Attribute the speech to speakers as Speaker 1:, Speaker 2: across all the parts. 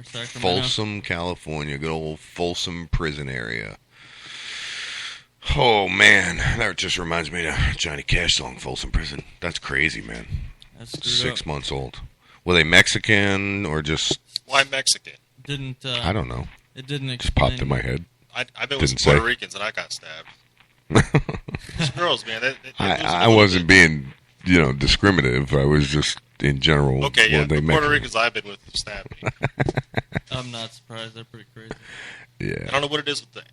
Speaker 1: near Sacramento.
Speaker 2: Folsom, California. Good old Folsom prison area. Oh, man. That just reminds me of Johnny Cash song, Folsom Prison. That's crazy, man.
Speaker 1: That's
Speaker 2: 6 months old. Were they Mexican or just...
Speaker 3: Why Mexican?
Speaker 1: Didn't...
Speaker 2: I don't know.
Speaker 1: It didn't explain.
Speaker 2: Just popped in my head.
Speaker 3: I've been with some Puerto Ricans and I got stabbed. These girls, man.
Speaker 2: I wasn't being, discriminative. I was just, in general...
Speaker 3: Okay, yeah. The Puerto Ricans I've been with stabbed me.
Speaker 1: I'm not surprised. They're pretty crazy.
Speaker 2: Yeah.
Speaker 3: I don't know what it is with the...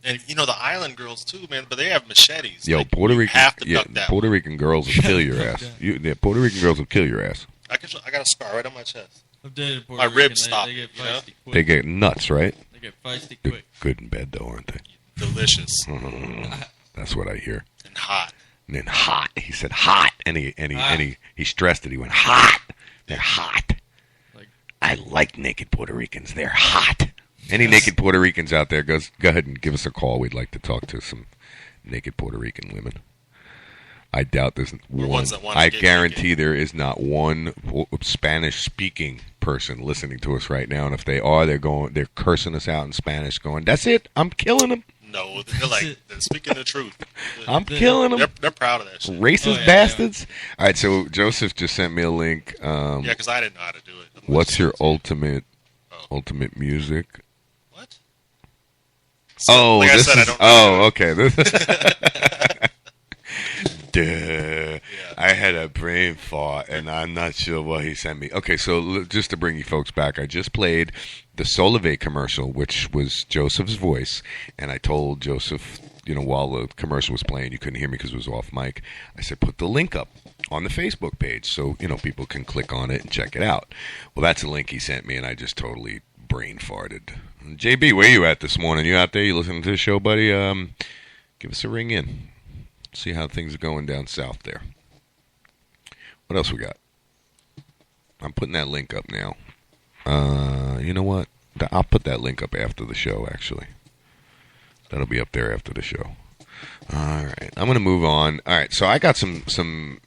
Speaker 3: and, the island girls, too, man, but they have machetes.
Speaker 2: Yo, Puerto Rican...
Speaker 3: have to duck that
Speaker 2: Puerto Rican girls will kill your ass. Puerto Rican girls will kill your ass.
Speaker 3: I got a scar right on my chest.
Speaker 1: I've dated Puerto
Speaker 3: my
Speaker 1: Rican.
Speaker 3: ribs stop.
Speaker 1: They get feisty quick.
Speaker 2: They get nuts, right?
Speaker 1: They get feisty
Speaker 2: They're
Speaker 1: quick.
Speaker 2: good in bed, though, aren't they?
Speaker 3: Delicious.
Speaker 2: That's what I hear.
Speaker 3: And hot.
Speaker 2: And then hot. He said hot, and he stressed it. He went hot. They're hot. I like naked Puerto Ricans. They're hot. Any naked Puerto Ricans out there, go ahead and give us a call. We'd like to talk to some naked Puerto Rican women. I doubt there's one. I guarantee there is not one Spanish-speaking person listening to us right now. And if they are, they're cursing us out in Spanish, going, "That's it. I'm killing them."
Speaker 3: No, they're speaking the truth.
Speaker 2: I'm killing them.
Speaker 3: They're proud of that shit.
Speaker 2: Racist bastards. Yeah. All right, so Joseph just sent me a link.
Speaker 3: Yeah, because I didn't know how to do it.
Speaker 2: What's your ultimate music?
Speaker 3: What?
Speaker 2: So,
Speaker 3: like
Speaker 2: this
Speaker 3: I said,
Speaker 2: is. Okay. Duh. Yeah. I had a brain fart, and I'm not sure what he sent me. Okay, so just to bring you folks back, I just played the Solivate commercial, which was Joseph's voice, and I told Joseph, while the commercial was playing, you couldn't hear me because it was off mic. I said, put the link up on the Facebook page so, people can click on it and check it out. Well, that's a link he sent me, and I just totally brain farted. JB, where you at this morning? You out there? You listening to the show, buddy? Give us a ring in. See how things are going down south there. What else we got? I'm putting that link up now. You know what? I'll put that link up after the show, actually. That'll be up there after the show. All right. I'm going to move on. All right. So I got some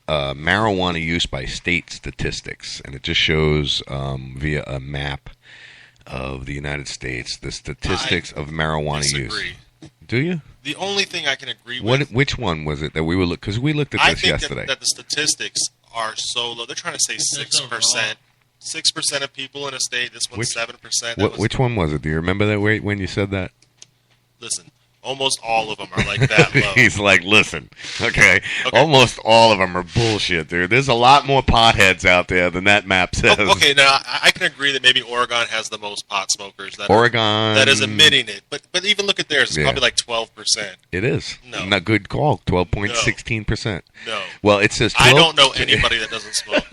Speaker 2: marijuana use by state statistics, and it just shows via a map of the United States the statistics of marijuana use. Do you?
Speaker 3: The only thing I can agree with...
Speaker 2: Which one was it that we were looking... Because we looked at this yesterday.
Speaker 3: I think that the statistics are so low. They're trying to say 6%. 6% of people in a state. This one's 7%.
Speaker 2: Which one was it? Do you remember that when you said that?
Speaker 3: Listen, almost all of them are like that low.
Speaker 2: He's like, listen, okay, almost all of them are bullshit, dude. There's a lot more potheads out there than that map says.
Speaker 3: Okay, now I can agree that maybe Oregon has the most pot smokers. That is admitting it. But even look at theirs. It's probably like 12%.
Speaker 2: It is.
Speaker 3: No.
Speaker 2: Not good call. 12.16%.
Speaker 3: No.
Speaker 2: Well, it says
Speaker 3: 12. I don't know anybody that doesn't smoke.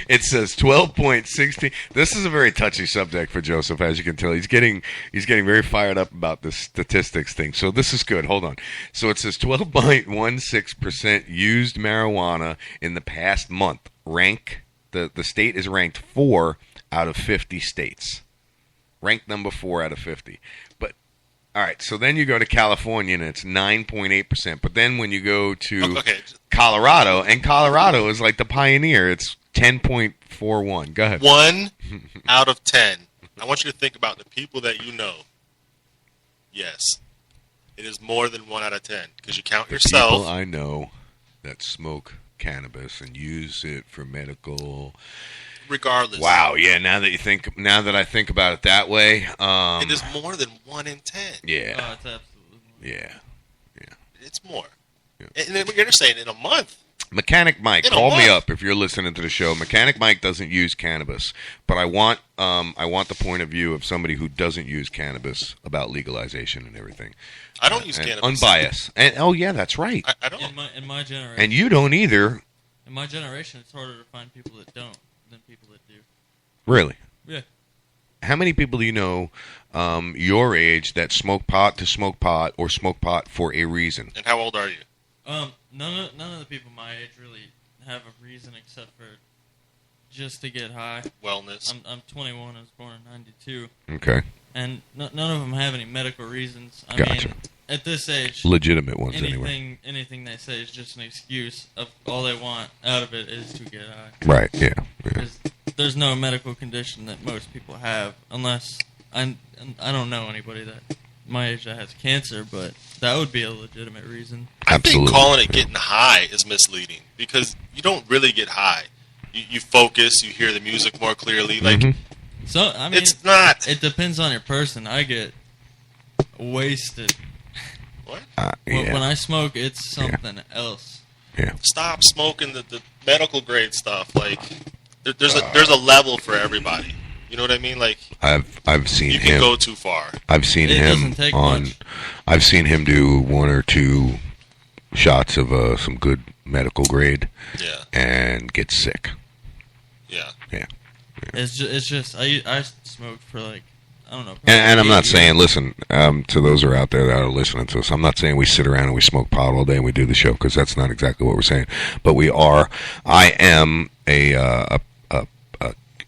Speaker 2: It says 12.16. This is a very touchy subject for Joseph, as you can tell. He's getting very fired up about this statistics thing. So this is good. Hold on. So it says 12.16% used marijuana in the past month. The state is ranked 4 out of 50 states. Ranked number 4 out of 50. But all right, so then you go to California and it's 9.8%. But then when you go to Colorado, and Colorado is like the pioneer, it's 10.41. Go ahead.
Speaker 3: 1 out of 10. I want you to think about the people that you know. Yes. It is more than 1 out of 10. Because you count yourself.
Speaker 2: People I know that smoke cannabis and use it for medical.
Speaker 3: Regardless.
Speaker 2: Wow, yeah, now that I think about it that way.
Speaker 3: It is more than 1 in 10.
Speaker 2: Yeah.
Speaker 1: Oh, it's absolutely more.
Speaker 2: Yeah.
Speaker 3: It's more. Yeah. And then you're saying in a month.
Speaker 2: Mechanic Mike, call me up if you're listening to the show. Mechanic Mike doesn't use cannabis, but I want the point of view of somebody who doesn't use cannabis about legalization and everything.
Speaker 3: I don't use cannabis.
Speaker 2: Unbiased. And oh yeah, that's right.
Speaker 3: I don't.
Speaker 1: In my generation.
Speaker 2: And you don't either.
Speaker 1: In my generation, it's harder to find people that don't than people that do.
Speaker 2: Really?
Speaker 1: Yeah.
Speaker 2: How many people do you know your age that smoke pot to smoke pot or smoke pot for a reason?
Speaker 3: And how old are you?
Speaker 1: None of the people my age really have a reason except for just to get high.
Speaker 3: Wellness.
Speaker 1: I'm 21. I was born in '92.
Speaker 2: Okay.
Speaker 1: And none of them have any medical reasons. I
Speaker 2: Gotcha.
Speaker 1: mean, at this age,
Speaker 2: legitimate ones anyway.
Speaker 1: Anything they say is just an excuse of all they want out of it is to get high.
Speaker 2: Right. Yeah.
Speaker 1: there's no medical condition that most people have, unless I don't know anybody that my age that has cancer, but that would be a legitimate reason.
Speaker 3: I think calling it getting high is misleading because you don't really get high. You focus, you hear the music more clearly. Like,
Speaker 1: so I mean,
Speaker 3: it's not.
Speaker 1: It depends on your person. I get wasted.
Speaker 3: What?
Speaker 1: When I smoke, it's something else.
Speaker 2: Yeah.
Speaker 3: Stop smoking the medical grade stuff. Like, there's a level for everybody. You know what I mean? Like,
Speaker 2: I've seen
Speaker 3: you
Speaker 2: him.
Speaker 3: You can go too far.
Speaker 2: I've seen him on. Much. I've seen him do 1 or 2 shots of some good medical grade.
Speaker 3: Yeah.
Speaker 2: And get sick.
Speaker 3: Yeah.
Speaker 2: Yeah.
Speaker 1: It's just I smoked for like, I don't know.
Speaker 2: And I'm not saying, listen, to those who are out there that are listening to us, I'm not saying we sit around and we smoke pot all day and we do the show, because that's not exactly what we're saying. But I am an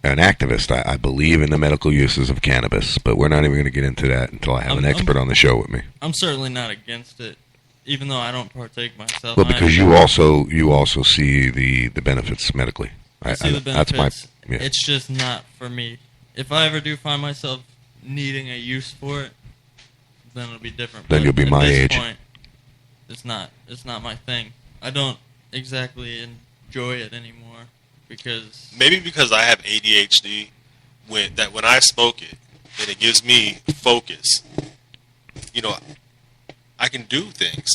Speaker 2: activist. I believe in the medical uses of cannabis, but we're not even going to get into that until I have an expert on the show with me.
Speaker 1: I'm certainly not against it, even though I don't partake myself.
Speaker 2: Well, because you also see the benefits medically.
Speaker 1: I see the benefits.
Speaker 2: That's yeah.
Speaker 1: It's just not for me. If I ever do find myself needing a use for it, then it'll be different.
Speaker 2: Then you'll be my age.
Speaker 1: Point, it's not my thing. I don't exactly enjoy it anymore because
Speaker 3: I have ADHD. When I smoke it, and it gives me focus. You know, I can do things.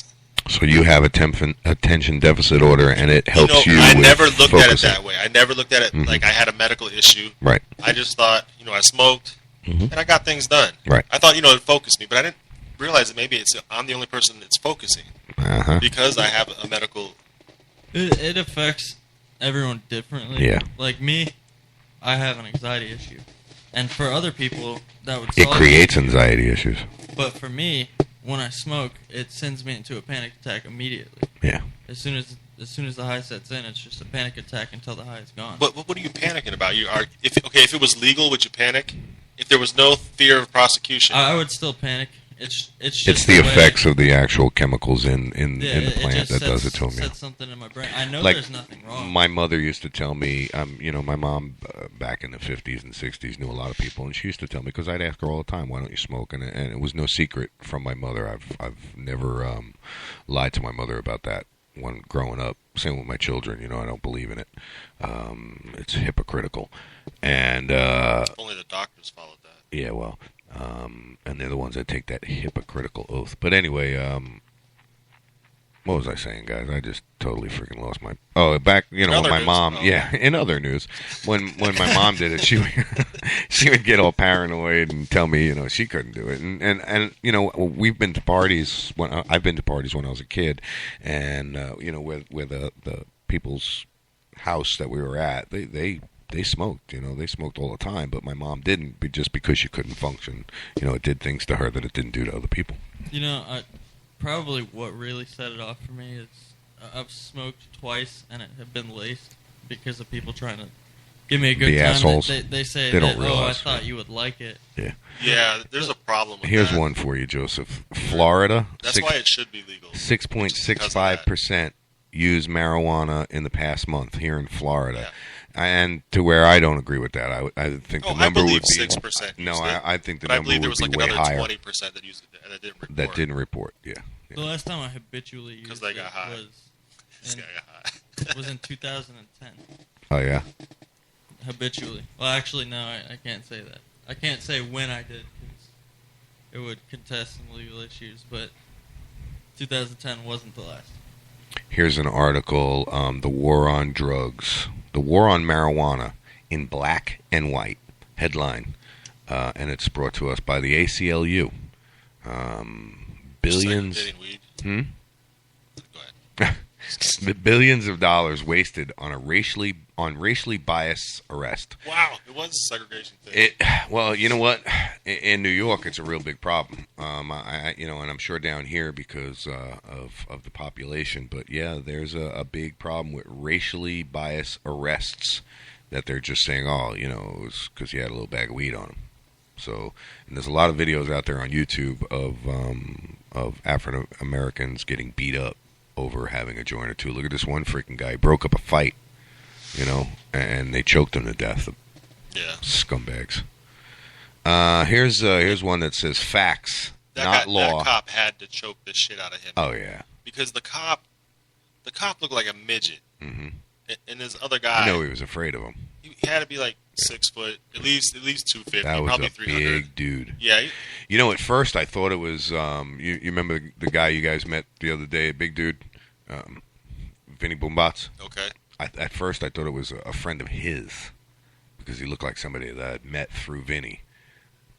Speaker 2: So you have attention deficit order, and it helps you.
Speaker 3: I never looked
Speaker 2: focusing.
Speaker 3: at it that way. I never looked at it like I had a medical issue.
Speaker 2: Right.
Speaker 3: I just thought, I smoked, and I got things done.
Speaker 2: Right.
Speaker 3: I thought, it focused me, but I didn't realize that maybe I'm the only person that's focusing because I have a medical.
Speaker 1: It affects everyone differently.
Speaker 2: Yeah.
Speaker 1: Like me, I have an anxiety issue, and for other people that would.
Speaker 2: It creates anxiety issues.
Speaker 1: But for me, when I smoke, it sends me into a panic attack immediately.
Speaker 2: Yeah.
Speaker 1: As soon as the high sets in, it's just a panic attack until the high is gone.
Speaker 3: But what are you panicking about? If it was legal, would you panic? If there was no fear of prosecution,
Speaker 1: I would still panic. It's
Speaker 2: just the effects of the actual chemicals in the plant that does it to me.
Speaker 1: Sets something in my brain. I know there's nothing wrong.
Speaker 2: My mother used to tell me, my mom back in the 50s and 60s knew a lot of people, and she used to tell me, because I'd ask her all the time, why don't you smoke? And it was no secret from my mother. I've never lied to my mother about that when growing up. Same with my children. I don't believe in it. It's hypocritical. And
Speaker 3: only the doctors followed that.
Speaker 2: Yeah, well. And they're the ones that take that hypocritical oath. But anyway, what was I saying, guys? I just totally freaking lost my... Oh, back, when my mom... Yeah, in other news, when my mom did it, she would get all paranoid and tell me, she couldn't do it. And we've been to parties... I've been to parties when I was a kid, and, where the people's house that we were at, they smoked, they smoked all the time, but my mom didn't, just because she couldn't function. It did things to her that it didn't do to other people.
Speaker 1: Probably what really set it off for me is I've smoked twice, and it had been laced because of people trying to give me a good time.
Speaker 2: Assholes.
Speaker 1: They say
Speaker 2: they don't
Speaker 1: that,
Speaker 2: realize,
Speaker 1: I thought you would like it.
Speaker 2: Yeah.
Speaker 3: Yeah, there's a problem with
Speaker 2: Here's
Speaker 3: that.
Speaker 2: one for you, Joseph. Florida.
Speaker 3: That's why it should be legal.
Speaker 2: 6.65% used marijuana in the past month here in Florida.
Speaker 3: Yeah.
Speaker 2: And to where I don't agree with that. I think the number would be
Speaker 3: 6%.
Speaker 2: No, I think the
Speaker 3: but
Speaker 2: number
Speaker 3: I believe there was
Speaker 2: would be
Speaker 3: like
Speaker 2: way
Speaker 3: another
Speaker 2: higher.
Speaker 3: 20% that used it that didn't report.
Speaker 2: That didn't report. Yeah.
Speaker 1: The last time I habitually used
Speaker 3: they got high.
Speaker 1: was in 2010.
Speaker 2: Oh yeah.
Speaker 1: Habitually. Well, actually, no, I can't say that. I can't say when I did because it would contest some legal issues. But 2010 wasn't the last.
Speaker 2: Here's an article: the war on drugs. The War on Marijuana in Black and White. Headline. And it's brought to us by the ACLU. Billions.
Speaker 3: Go
Speaker 2: ahead. Billions of dollars wasted on racially biased arrest.
Speaker 3: Wow, it was a segregation thing.
Speaker 2: Well, you know what? In New York, it's a real big problem. And I'm sure down here because of the population. But yeah, there's a big problem with racially biased arrests that they're just saying, it was because you had a little bag of weed on him. So, and there's a lot of videos out there on YouTube of African Americans getting beat up over having a joint or two. Look at this one freaking guy. He broke up a fight, and they choked him to death.
Speaker 3: Yeah.
Speaker 2: Scumbags. Here's one that says facts, not law.
Speaker 3: That cop had to choke the shit out of him.
Speaker 2: Oh yeah.
Speaker 3: Because the cop looked like a midget.
Speaker 2: Mm-hmm.
Speaker 3: And this other guy,
Speaker 2: he was afraid of him.
Speaker 3: He had to be like 6 foot, at least 250,
Speaker 2: that was
Speaker 3: probably
Speaker 2: a
Speaker 3: 300.
Speaker 2: big dude.
Speaker 3: Yeah.
Speaker 2: At first I thought it was you remember the guy you guys met the other day, big dude, Vinny Boombots.
Speaker 3: Okay.
Speaker 2: At first I thought it was a friend of his because he looked like somebody that I'd met through Vinny.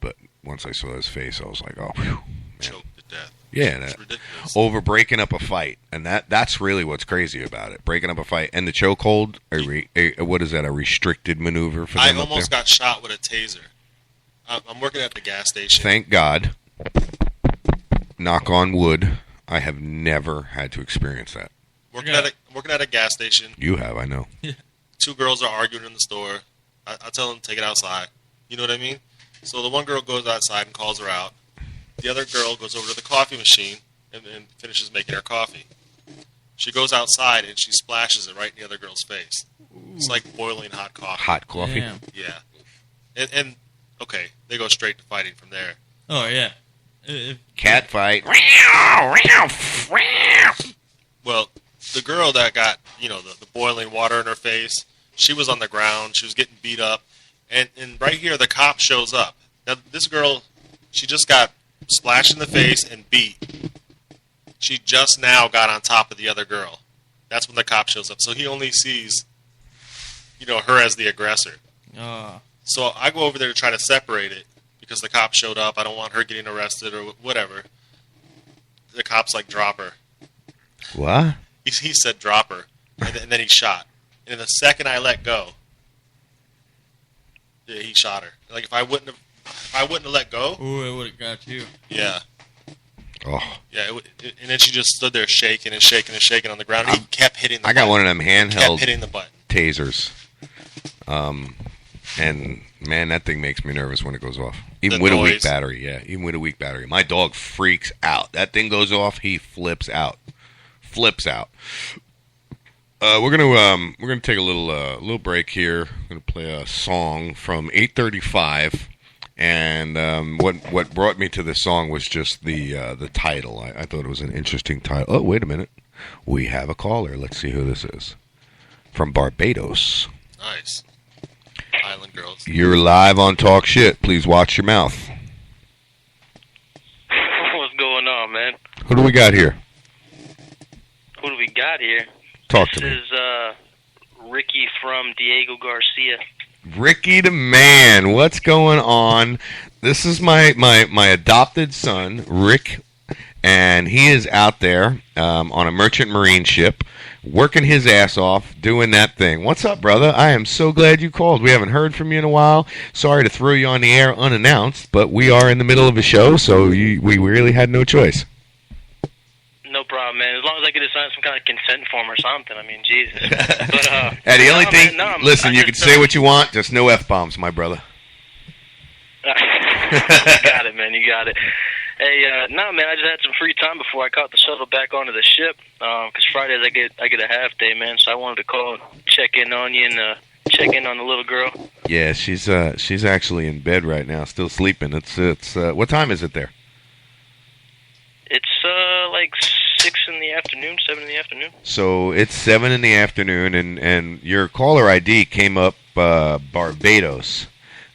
Speaker 2: But once I saw his face, I was like, oh, whew, man.
Speaker 3: Choked to death.
Speaker 2: Yeah,
Speaker 3: it's ridiculous.
Speaker 2: Over breaking up a fight, and that's really what's crazy about it. Breaking up a fight and the chokehold. What is that? A restricted maneuver for them?
Speaker 3: I almost got shot with a taser. I'm working at the gas station.
Speaker 2: Thank God. Knock on wood. I have never had to experience that.
Speaker 3: Working at a gas station.
Speaker 2: You have, I know.
Speaker 3: 2 girls are arguing in the store. I tell them to take it outside. You know what I mean? So the one girl goes outside and calls her out. The other girl goes over to the coffee machine and finishes making her coffee. She goes outside and she splashes it right in the other girl's face. Ooh. It's like boiling hot coffee.
Speaker 2: Hot coffee?
Speaker 1: Damn.
Speaker 3: Yeah. And okay, they go straight to fighting from there.
Speaker 1: Oh, yeah.
Speaker 2: Cat fight.
Speaker 3: Well, the girl that got, the boiling water in her face, she was on the ground. She was getting beat up. And right here, the cop shows up. Now, this girl, she just got splashed in the face and beat. She just now got on top of the other girl. That's when the cop shows up. So he only sees, her as the aggressor. So I go over there to try to separate it because the cop showed up. I don't want her getting arrested or whatever. The cop's like, drop her.
Speaker 2: What?
Speaker 3: He said drop her, and then he shot. And the second I let go, yeah, he shot her. Like if I wouldn't have let go,
Speaker 1: ooh, it would have got you.
Speaker 3: Yeah.
Speaker 2: Oh.
Speaker 3: Yeah, and then she just stood there shaking and shaking and shaking on the ground. And he kept hitting the button.
Speaker 2: I got one of them handheld
Speaker 3: kept hitting the button.
Speaker 2: Tasers. And man, that thing makes me nervous when it goes off. Even with a weak battery, yeah. Even with a weak battery. My dog freaks out. That thing goes off, he flips out. We're gonna take a little break here. We're gonna play a song from 8:35, and what brought me to this song was just the title. I thought it was an interesting title. Oh, wait a minute, we have a caller. Let's see who this is. From Barbados.
Speaker 3: Nice. Island girls.
Speaker 2: You're live on Talk Shit. Please watch your mouth.
Speaker 4: What's going on, man?
Speaker 2: Who do we got here? Talk to me.
Speaker 4: This is Ricky from Diego Garcia.
Speaker 2: Ricky the man, what's going on? This is my adopted son, Rick, and he is out there on a merchant marine ship, working his ass off, doing that thing. What's up, brother? I am so glad you called. We haven't heard from you in a while. Sorry to throw you on the air unannounced, but we are in the middle of a show, so we really had no choice.
Speaker 4: No problem, man. As long as I get to sign some kind of consent form or something. I mean, Jesus. But,
Speaker 2: and the only thing, listen, you can say what you want, just no F-bombs, my brother.
Speaker 4: You got it, man. You got it. Hey, man, I just had some free time before I caught the shuttle back onto the ship. Because Fridays I get a half day, man. So I wanted to call and check in on you and check in on the little girl.
Speaker 2: Yeah, she's actually in bed right now, still sleeping. It's what time is it there?
Speaker 4: It's like 6 in the afternoon, 7 in the afternoon.
Speaker 2: So it's 7 in the afternoon, and your caller ID came up Barbados,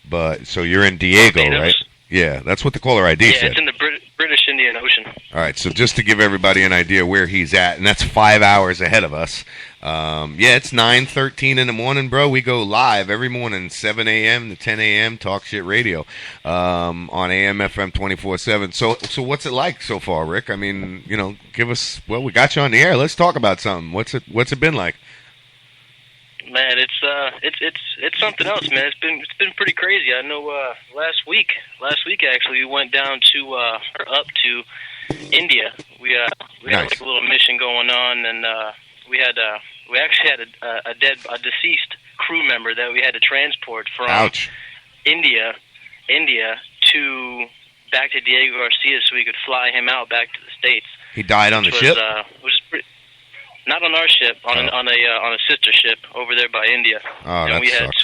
Speaker 2: but so you're in Diego,
Speaker 4: Barbados.
Speaker 2: Right? Yeah, that's what the caller ID said.
Speaker 4: Yeah, it's in the British Indian Ocean.
Speaker 2: All right, so just to give everybody an idea where he's at, and that's 5 hours ahead of us. Yeah, it's 9:13 in the morning, bro. We go live every morning, 7 a.m. to 10 a.m. Talk Shit Radio on AM FM 24/7. So what's it like so far, Rick? I mean, give us. Well, we got you on the air. Let's talk about something. What's it been like?
Speaker 4: Man, it's something else, man. It's been pretty crazy. I know last week actually we went down to up to India. We had like a little mission going on, and we actually had a deceased crew member that we had to transport from India to back to Diego Garcia so we could fly him out back to the States.
Speaker 2: He died on the ship?
Speaker 4: Which is pretty. Not on our ship, on a sister ship over there by India.
Speaker 2: Oh,
Speaker 4: and
Speaker 2: that
Speaker 4: we
Speaker 2: sucks.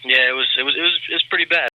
Speaker 4: Yeah, it was pretty bad.